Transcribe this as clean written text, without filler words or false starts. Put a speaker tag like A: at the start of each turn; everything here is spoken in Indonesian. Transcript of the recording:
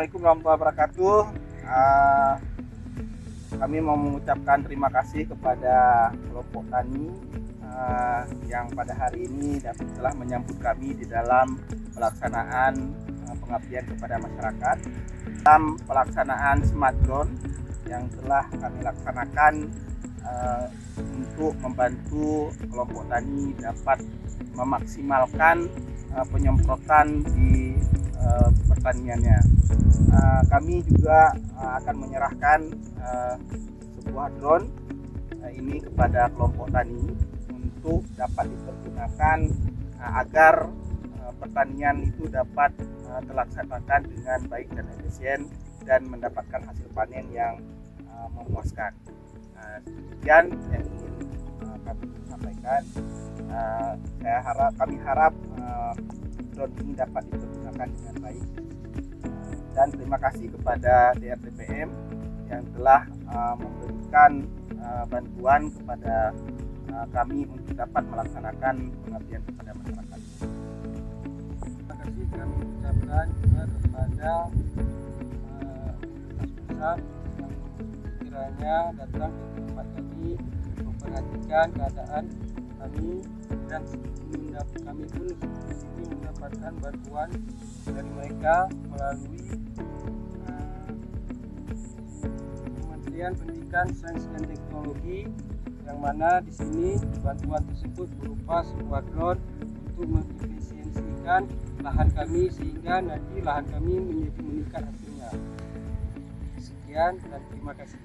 A: Assalamualaikum warahmatullahi wabarakatuh. Kami mau mengucapkan terima kasih kepada kelompok tani yang pada hari ini telah menyambut kami di dalam pelaksanaan pengabdian kepada masyarakat dalam pelaksanaan smart drone yang telah kami laksanakan untuk membantu kelompok tani dapat memaksimalkan penyemprotan di pertaniannya. Kami juga akan menyerahkan sebuah drone ini kepada kelompok tani untuk dapat dipergunakan agar pertanian itu dapat terlaksanakan dengan baik dan efisien dan mendapatkan hasil panen yang memuaskan. Sekian yang ingin kami sampaikan. Kami harap drone ini dapat dipergunakan dengan baik. Dan terima kasih kepada DRTPM yang telah memberikan bantuan kepada kami untuk dapat melaksanakan pengabdian kepada masyarakat.
B: Terima kasih kami ucapkan juga kepada pusat yang kiranya datang ke tempat kami memperhatikan keadaan kami, dan kami pun disini mendapatkan bantuan dari mereka melalui Kementerian Pendidikan, Sains dan Teknologi, yang mana di sini bantuan tersebut berupa sebuah drone untuk mengefisiensikan lahan kami sehingga nanti lahan kami menjadi meningkat hasilnya. Sekian dan terima kasih.